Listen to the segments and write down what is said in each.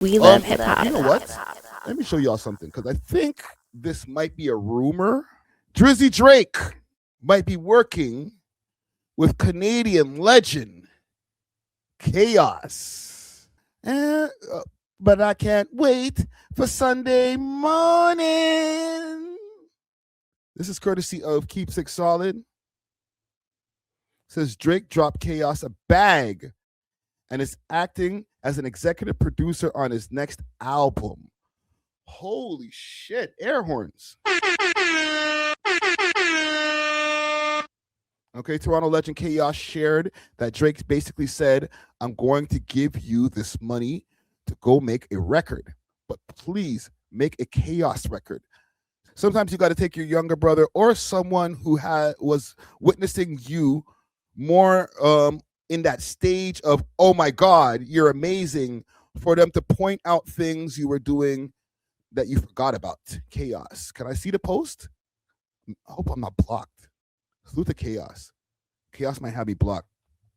We love hip hop. You know what? Let me show y'all something because I think this might be a rumor. Drizzy Drake might be working with Canadian legend Chaos. But I can't wait for Sunday morning. This is courtesy of Keepsake Solid. It says Drake dropped Chaos a bag and is acting as an executive producer on his next album. Holy shit, air horns. Okay, Toronto legend Chaos shared that Drake basically said, I'm going to give you this money to go make a record, but please make a Chaos record. Sometimes you got to take your younger brother or someone who was witnessing you more in that stage of, oh my God, you're amazing, for them to point out things you were doing that you forgot about. Chaos. Can I see the post? I hope I'm not blocked. Salute to Chaos. Chaos might have me blocked.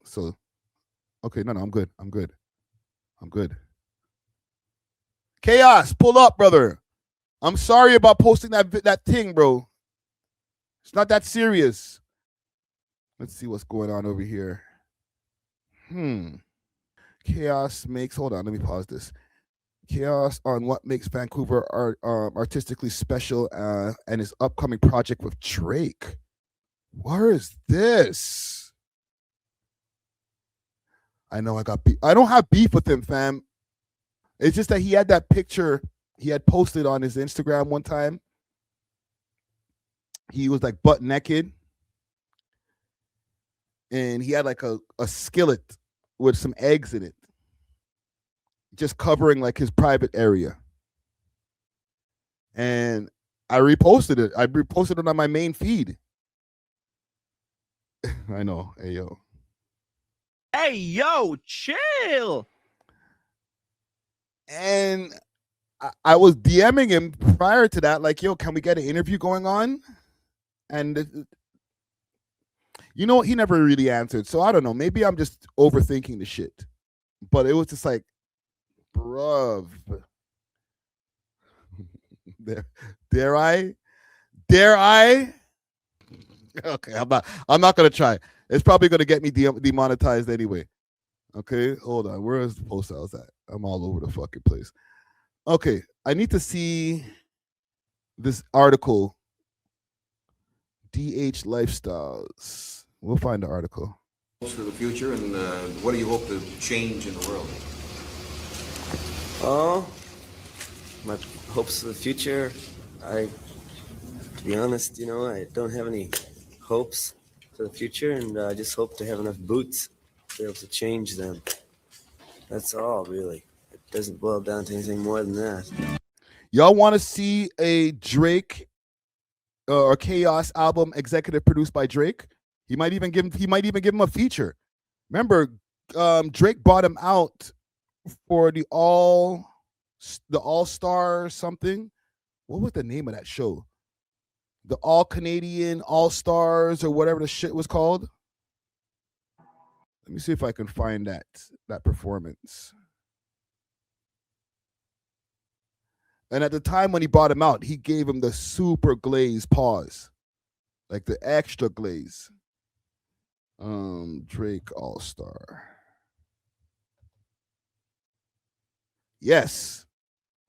So, okay, no, I'm good. I'm good. Chaos, pull up, brother. I'm sorry about posting that thing, bro. It's not that serious. Let's see what's going on over here. Chaos makes, hold on, let me pause this. Chaos on what makes Vancouver artistically special and his upcoming project with Drake. Where is this? I know I got beef. I don't have beef with him, fam. It's just that he had that picture he had posted on his Instagram one time. He was like butt naked. And he had like a skillet with some eggs in it. Just covering like his private area. And I reposted it. I reposted it on my main feed. I know. Hey, yo. Hey, yo, chill. And I was DMing him prior to that, like, yo, can we get an interview going on? And, you know, he never really answered. So I don't know. Maybe I'm just overthinking the shit. But it was just like, bruv. Dare I? Okay, I'm not gonna try. It's probably gonna get me demonetized anyway. Okay, hold on. Where is the post I was at? I'm all over the fucking place. Okay, I need to see this article. DH Lifestyles. We'll find the article. For the future, and what do you hope to change in the world? Oh, my hopes for the future. To be honest, you know, I don't have any hopes for the future, and I just hope to have enough boots to be able to change them. That's all, really. It doesn't boil down to anything more than that. Y'all want to see a Drake or Chaos album executive produced by Drake? He might even give him a feature. Remember, Drake bought him out for the All-Star something. What was the name of that show? The All Canadian All Stars or whatever the shit was called. Let me see if I can find that performance. And at the time when he bought him out, he gave him the super glaze pause, like the extra glaze. Drake All Star. Yes,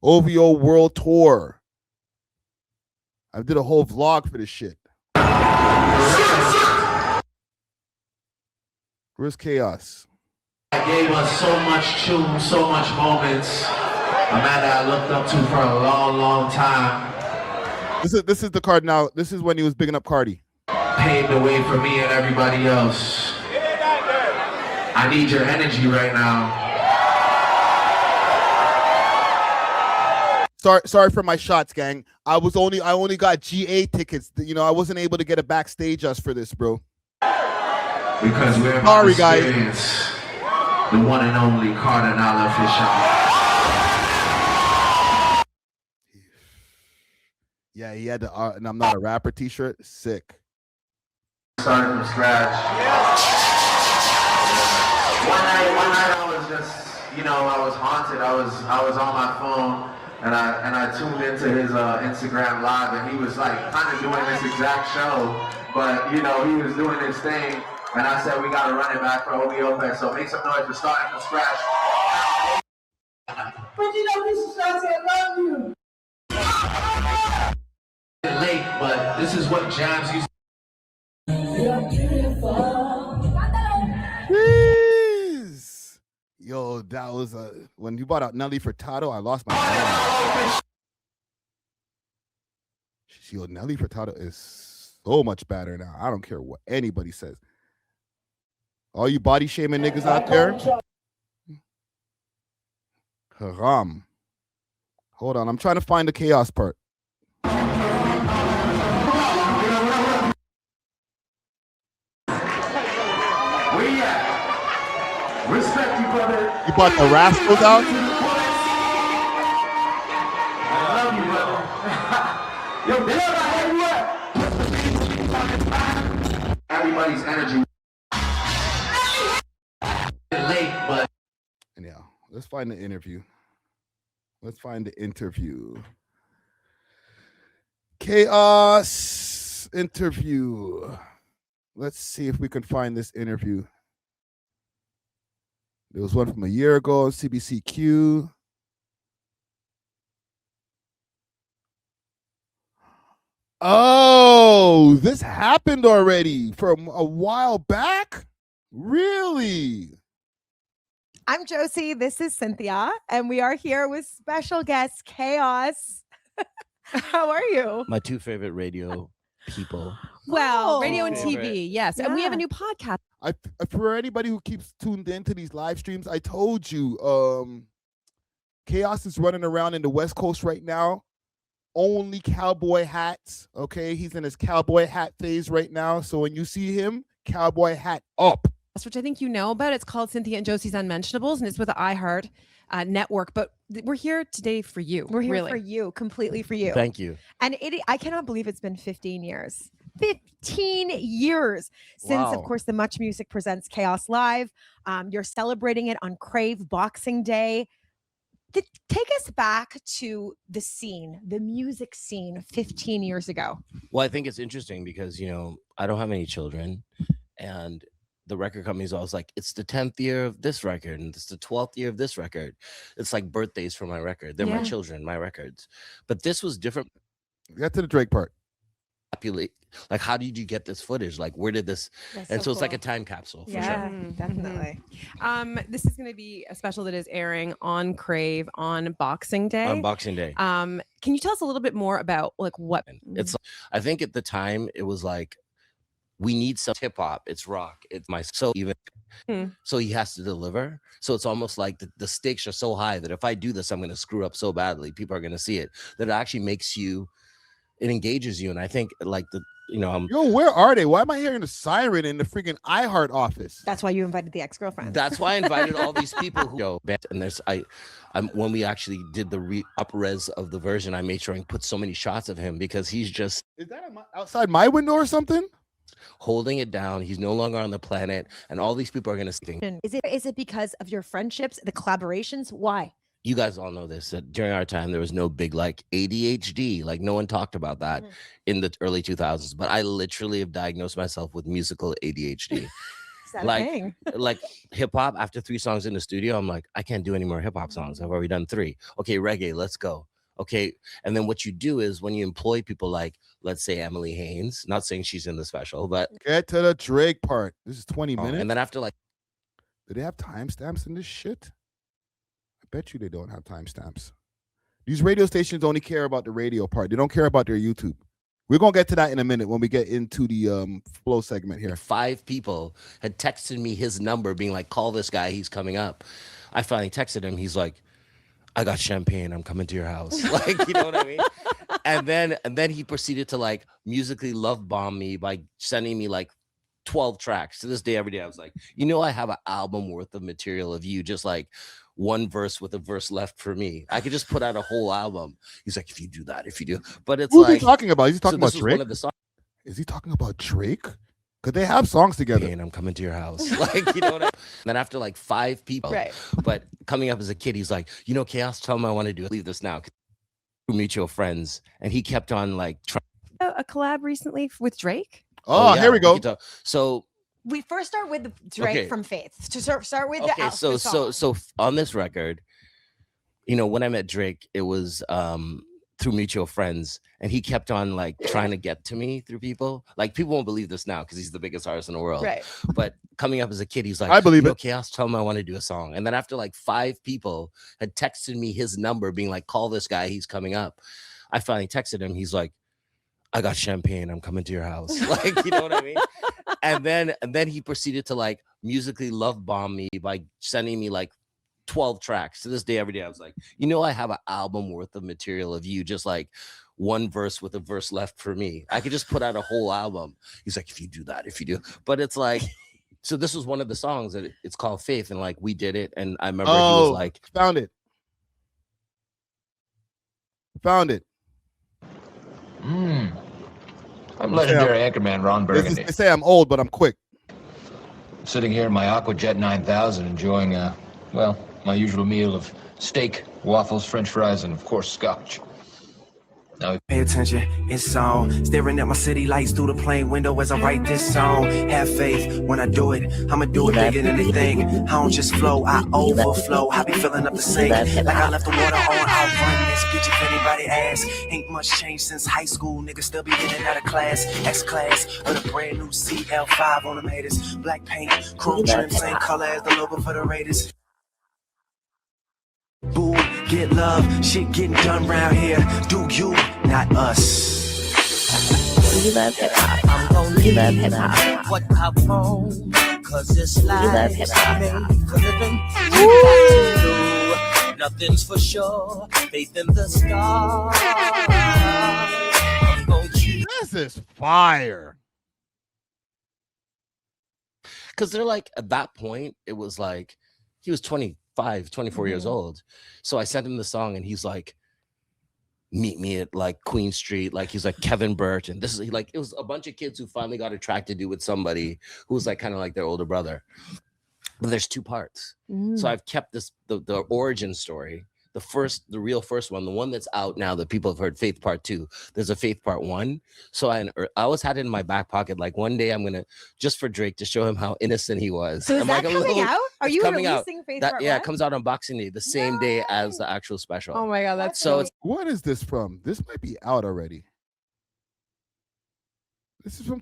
A.W.O.L World Tour. I did a whole vlog for this shit. Where's Chaos? I gave us so much tunes, so much moments. A man that I looked up to for a long, long time. This is the card now. This is when he was bigging up Cardi. Paved the way for me and everybody else. I need your energy right now. Sorry for my shots, gang. I only got GA tickets. You know, I wasn't able to get a backstage us for this, bro. Because we're about to experience the one and only Quarterlab official. Yeah, he had the and I'm not a rapper t-shirt. Sick. Started from scratch. One night I was just, you know, I was haunted. I was on my phone and I tuned into his Instagram live, and he was like kind of doing this exact show, but you know, he was doing his thing, and I said we gotta run it back for A.W.O.L. So make some noise for starting from scratch. But you know, this is I said, love you. Late, but this is what jams used. Jeez. Yo, that was when you brought out Nelly Furtado, I lost my mind. Yo, Nelly Furtado is so much better now. I don't care what anybody says. All you body shaming niggas out there. Haram. Hold on, I'm trying to find the chaos part. Where you at? Respect you, brother. You brought the rascals out? I love you, brother. Yo, Dale, I had you up. Everybody's energy. Late, but. And yeah, let's find the interview. Let's find the interview. Chaos interview. Let's see if we can find this interview. There was one from a year ago on CBCQ. Oh, this happened already from a while back? Really? I'm Josie. This is Cynthia, and we are here with special guest Chaos. How are you? My two favorite radio people. Well, Oh, radio and favorite. TV, yes. And we have a Yeah. new podcast. For anybody who keeps tuned into these live streams, I told you, Chaos is running around in the West Coast right now. Only cowboy hats. Okay, he's in his cowboy hat phase right now. So when you see him, cowboy hat up. Which I think you know about. It's called Cynthia and Josie's Unmentionables, and it's with the iHeart network. But we're here today for you. We're here really. for you, completely for you. Thank you. And I cannot believe it's been 15 years. 15 years since, Wow. of course, the Much Music presents Chaos Live. You're celebrating it on Crave Boxing Day. Take us back to the scene, the music scene 15 years ago. Well, I think it's interesting because, you know, I don't have any children, and the record company's always like, it's the 10th year of this record and it's the 12th year of this record. It's like birthdays for my record. They're my Yeah. children, my records. But this was different. Get to the Drake part. Like, how did you get this footage? Like, where did this? That's And so it's like a cool. time capsule for Yeah, sure. definitely. This is going to be a special that is airing on Crave on Boxing Day. On Boxing Day. Can you tell us a little bit more about like what? It's, I think at the time it was like, we need some hip hop. It's rock. It's my so even. So he has to deliver. So it's almost like the stakes are so high that if I do this, I'm going to screw up so badly. People are going to see it. That it actually makes you. It engages you, and I think like Yo, where are they? Why am I hearing a siren in the freaking iHeart office? That's why you invited the ex-girlfriend. That's why I invited all these people who go. And there's I'm when we actually did the up-res of the version, I made sure and put so many shots of him because he's just Is that outside my window or something? holding it down. He's no longer on the planet, and all these people are gonna see. Is it because of your friendships, the collaborations? Why? You guys all know this, that during our time there was no big like ADHD, like no one talked about that in the early 2000s, but I literally have diagnosed myself with musical ADHD. Is that Like- a thing? Like hip hop, after 3 songs in the studio, I'm like, I can't do any more hip hop songs. I've already done 3. Okay, reggae, let's go. Okay, and then what you do is when you employ people like, let's say Emily Haynes, not saying she's in the special, but Get to the Drake part. This is 20 minutes. and then after like Do they have timestamps in this shit? I bet you they don't have timestamps. These radio stations only care about the radio part. They don't care about their YouTube. We're going to get to that in a minute when we get into the flow segment here. 5 people had texted me his number being like, call this guy, he's coming up. I finally texted him. He's like, I got champagne, I'm coming to your house. Like, you know what I mean? And then he proceeded to like musically love bomb me by sending me like 12 tracks. To this day, every day, I was like, you know, I have an album worth of material of you, just like one verse with a verse left for me. I could just put out a whole album. He's like, if you do that, if you do. But it's Who's like, he talking about? Is he talking so about this was one Drake? of the songs. Is he talking about Drake? Cause they have songs together. And I'm coming to your house. Like, you know what I mean? Then after like 5 people, Right. but coming up as a kid, he's like, you know, Chaos, tell him I want to do leave this now. Mutual friends. And he kept on like trying. A collab recently with Drake. Oh, yeah, here we go. So We first start with the Drake Okay. from Faith. To start with okay, the so song. on this record, you know, when I met Drake, it was through mutual friends, and he kept on like trying to get to me through people. Like, people won't believe this now because he's the biggest artist in the world. Right. But coming up as a kid, he's like, I believe you know, it. Chaos, tell him I want to do a song. And then after like 5 people had texted me his number, being like, call this guy, he's coming up. I finally texted him. He's like, I got champagne, I'm coming to your house. Like, you know what I mean? And then he proceeded to like musically love bomb me by sending me like 12 tracks. To this day, every day, I was like, you know, I have an album worth of material of you, just like one verse with a verse left for me. I could just put out a whole album. He's like, if you do that, if you do. But it's like, so this was one of the songs that it's called Faith, and like we did it. And I remember he was like, found it. Found it. I'm legendary anchorman Ron Burgundy. They say I'm old, but I'm quick. Sitting here in my Aquajet 9000 enjoying, well, my usual meal of steak, waffles, french fries, and of course, scotch. Now, pay attention, it's on. Staring at my city lights through the plane window as I write this song. Have faith when I do it. I'ma do it bigger than they think. I don't just flow, I overflow. I be filling up the sink like I left the water on. I'll run this bitch if anybody asks. Ain't much change since high school. Niggas still be getting out of class. X-Class or the brand new CL5 on them haters. Black paint, chrome trim, same color as the logo for the Raiders. Boo, get love, shit getting done round here. Do you, not us. We love hip hop. I'm gonna we love hip hop. What I want, cause it's life. We love hip hop. Nothing's for sure. Faith in the stars. I'm gonna choose. This is fire. because they're like, at that point, it was like he was 25, 24 years old. So I sent him the song and he's like, meet me at like Queen Street. Like he's like Kevin Burt. And this is like, it was a bunch of kids who finally got attracted to with somebody who was like kind of like their older brother. But there's two parts. So I've kept this, the origin story, the real first one, the one that's out now that people have heard, Faith Part 2. There's a Faith Part 1. So I always had it in my back pocket. Like one day I'm going to, just for Drake, to show him how innocent he was. So is that coming out? Are you releasing Faith Part 1? Yeah, it comes out on Boxing Day, the same day as the actual special. Oh my God, that's so it's, what is this from? This might be out already. This is from,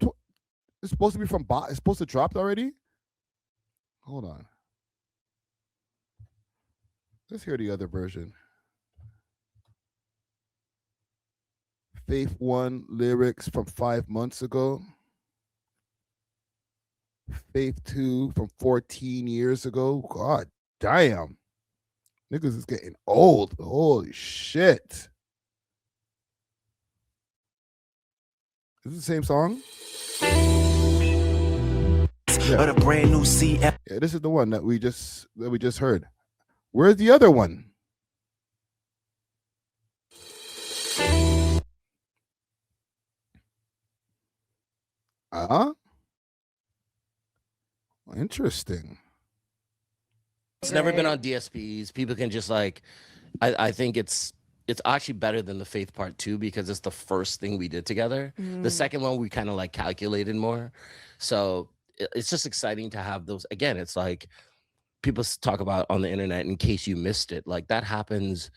it's supposed to be from, it's supposed to drop already? Hold on. Let's hear the other version. Faith 1 lyrics from 5 months ago. Faith 2 from 14 years ago. God damn. Niggas is getting old. Holy shit. Is this the same song? But a brand new CF. Yeah, this is the one that we just heard. Where's the other one? Interesting. it's never been on DSPs. People can just like, I think it's actually better than the Faith Part 2 because it's the first thing we did together. The second one we kind of like calculated more. So it's just exciting to have those. Again, it's like people talk about on the internet in case you missed it. Like that happens.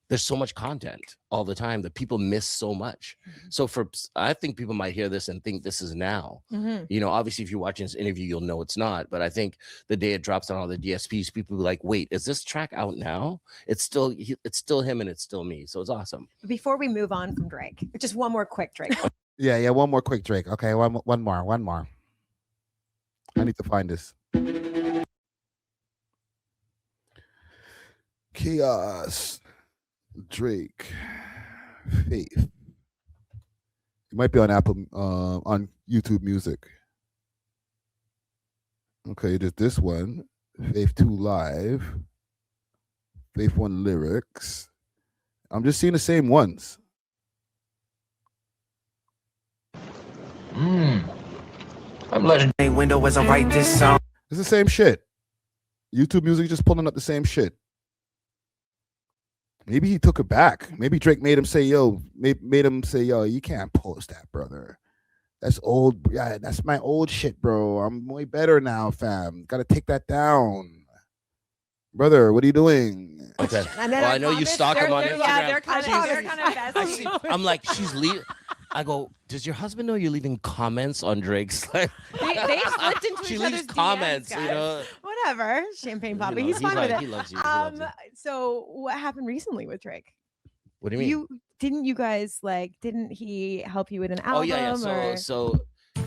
There's so much content all the time that people miss so much. So I think people might hear this and think this is now. You know, obviously if you're watching this interview, you'll know it's not. But I think the day it drops on all the DSPs, people will be like, wait, is this track out now? It's still him and it's still me. So it's awesome. Before we move on from Drake, just one more quick Drake. Yeah, one more quick Drake. Okay, one more. I need to find this. Chaos, Drake, Faith. It might be on Apple, on YouTube Music. Okay, there's this one, Faith 2 Live, Faith 1 Lyrics. I'm just seeing the same ones. I'm I'm legendary. Window as I write this song. It's the same shit. YouTube Music just pulling up the same shit. Maybe he took it back. Maybe Drake made him say, yo, you can't post that, brother. That's old. Yeah, that's my old shit, bro. I'm way better now, fam. Gotta take that down. Brother, what are you doing? Okay. And then Well, I know you stalk him on Instagram. Yeah, they're kind of I see, I'm like, she's leaving. I go, does your husband know you're leaving comments on Drake's? Like, They slipped into she each leaves other's comments, DMs, you know. Whatever. Champagne Poppy. knows. He's fine with like, it. he loves you. He loves you. So what happened recently with Drake? What do you mean? You guys didn't he help you with an album? Oh yeah. or? So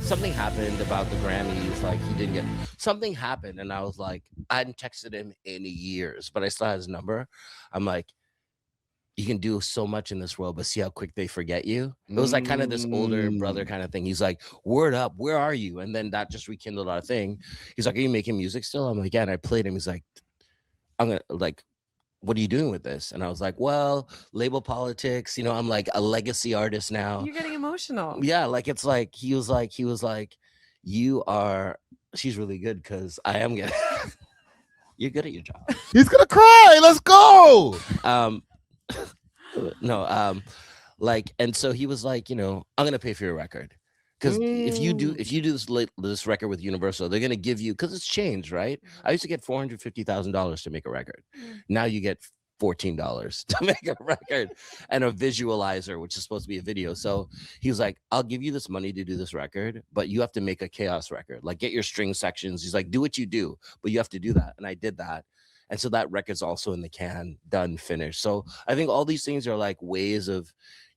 something happened about the Grammys. Like he didn't get something happened, and I was like, I hadn't texted him in years, but I still had his number. I'm like, you can do so much in this world, but see how quick they forget you. It was like kind of this older brother kind of thing. He's like, word up, where are you? And then that just rekindled our thing. He's like, are you making music still? I'm like, yeah. And I played him. He's like, I'm gonna like, what are you doing with this? And I was like, well, label politics, you know, I'm like a legacy artist now. You're getting emotional. Yeah, like it's like he was like, she's really good because I am good. You're good at your job. He's gonna cry. Let's go. Like, and so he was like, you know, I'm gonna pay for your record. Because if you do this record with Universal, they're gonna give you, because it's changed, right? I used to get $450,000 to make a record. Now you get $14 to make a record and a visualizer, which is supposed to be a video. So he was like, I'll give you this money to do this record, but you have to make a chaos record. Like get your string sections. He's like, do what you do, but you have to do that. And I did that. And so that record's also in the can, done, finished. So I think all these things are like ways of,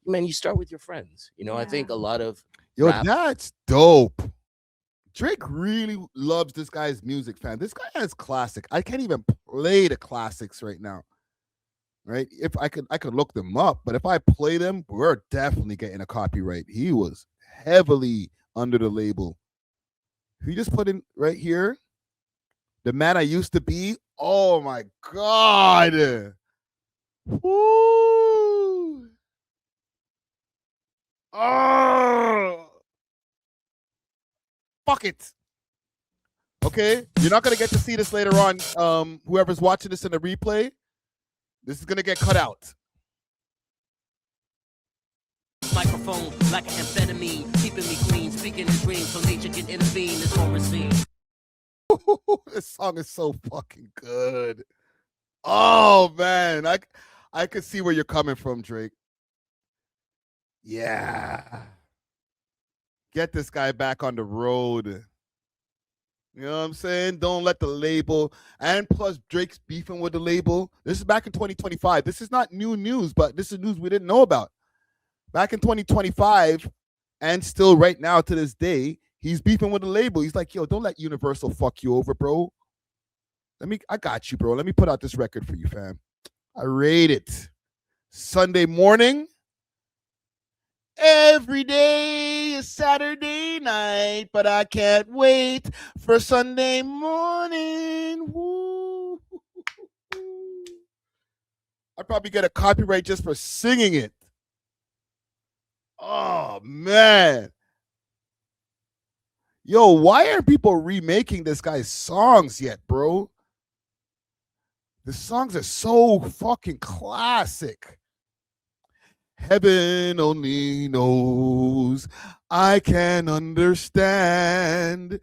man, you start with your friends. You know, I think a lot of Yo, rap. that's dope. Drake really loves this guy's music, fam. This guy has classic. I can't even play the classics right now. Right? If I could look them up, but if I play them, we're definitely getting a copyright. He was heavily under the label. If you just put in right here, the man I used to be. Oh my God. Woo. Oh. Fuck it. Okay, you're not gonna get to see this later on. Whoever's watching this in the replay, this is gonna get cut out. Microphone like an amphetamine, keeping me clean, speaking in dreams so nature can intervene. It's all received. This song is so fucking good. Oh man, I could see where you're coming from, Drake. Yeah. Get this guy back on the road. You know what I'm saying? Don't let the label, and plus Drake's beefing with the label. This is back in 2025. This is not new news, but this is news we didn't know about. Back in 2025, and still right now to this day, he's beefing with the label. He's like, yo, don't let Universal fuck you over, bro. I got you, bro. Let me put out this record for you, fam. I rate it. Sunday morning. Every day is Saturday night, but I can't wait for Sunday morning. Woo. I'd probably get a copyright just for singing it. Oh, man. Yo, why aren't people remaking this guy's songs yet, bro? The songs are so fucking classic. Heaven only knows. I can understand.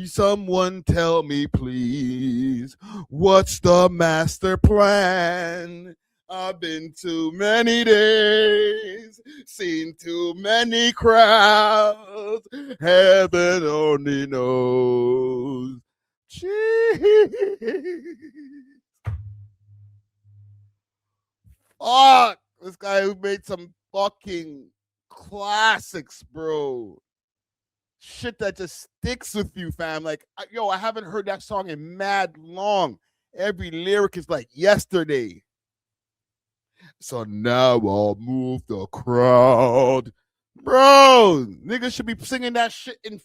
Someone tell me, please, what's the master plan? I've been too many days, seen too many crowds. Heaven only knows. Jeez. Fuck. This guy who made some fucking classics, bro. Shit that just sticks with you, fam. Like, yo, I haven't heard that song in mad long. Every lyric is like yesterday. So now I'll move the crowd. Bro, niggas should be singing that shit and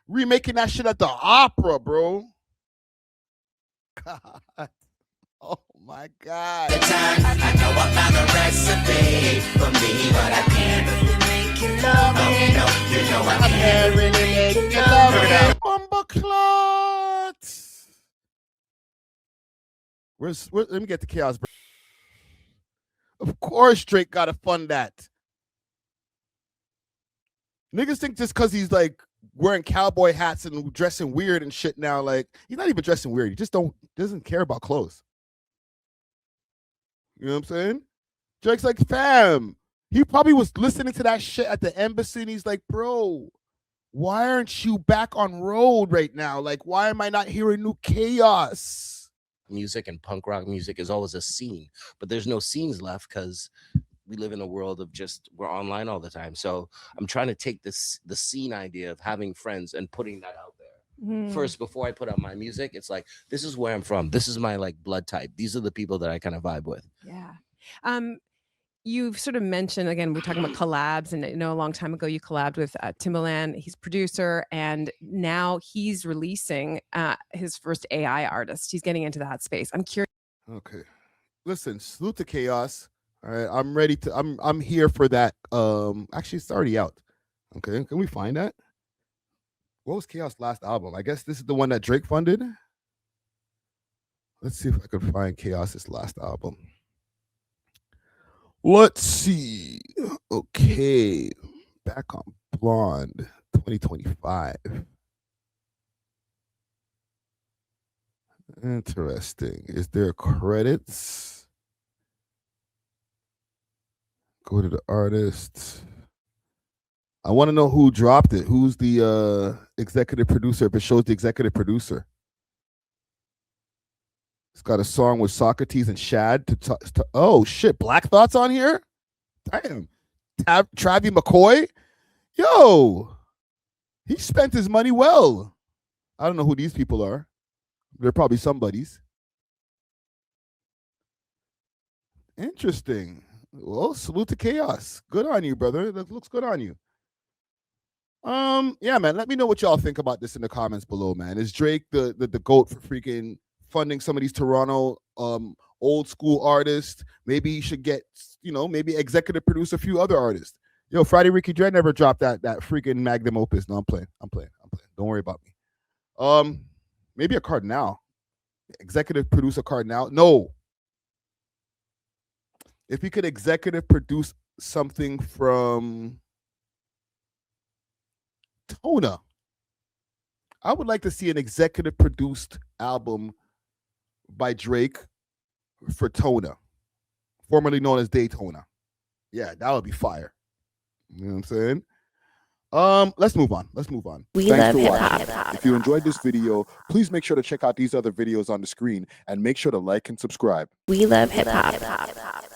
remaking that shit at the opera, bro. God. Oh my God. I know I found a recipe for me, but I can't really make you love it. You know I can't really make you love it. clot. Let me get the chaos. Of course, Drake gotta fund that. Niggas think just because he's like wearing cowboy hats and dressing weird and shit now, like he's not even dressing weird. He just doesn't care about clothes. You know what I'm saying? Drake's like, fam. He probably was listening to that shit at the embassy and he's like, bro, why aren't you back on road right now? Like, why am I not hearing new chaos? Music and punk rock music is always a scene, but there's no scenes left because we live in a world of we're online all the time. So I'm trying to take the scene idea of having friends and putting that out there. First, before I put out my music, it's like, this is where I'm from. This is my like blood type. These are the people that I kind of vibe with. Yeah. You've sort of mentioned, again, we're talking about collabs, and a long time ago you collabed with Timbaland. He's producer, and now he's releasing his first AI artist. He's getting into that space. I'm curious. Okay, listen, salute to chaos. All right, I'm ready to. I'm here for that. Actually, it's already out. Okay, can we find that? What was Chaos' last album? I guess this is the one that Drake funded. Let's see if I can find Chaos's last album. Let's see. Okay. Back on Blonde 2025. Interesting. Is there credits? Go to the artist. I want to know who dropped it. Who's the executive producer? If it shows the executive producer. It's got a song with Socrates and Shad. Oh, shit. Black Thought's on here? Damn. Travis McCoy? Yo. He spent his money well. I don't know who these people are. They're probably somebody's. Interesting. Well, salute to Chaos. Good on you, brother. That looks good on you. Yeah, man. Let me know what y'all think about this in the comments below, man. Is Drake the GOAT for freaking funding some of these Toronto old school artists? Maybe he should get, maybe executive produce a few other artists. Yo, Friday Ricky Dread never dropped that freaking magnum opus. No, I'm playing. Don't worry about me. Maybe a Cardinal. Executive producer Cardinal. No. If he could executive produce something from Tona, I would like to see an executive produced album by Drake for Tona, formerly known as Daytona. Yeah, that would be fire. You know what I'm saying? Let's move on. Thanks for watching. If you enjoyed this video, please make sure to check out these other videos on the screen and make sure to like and subscribe. We love hip hop.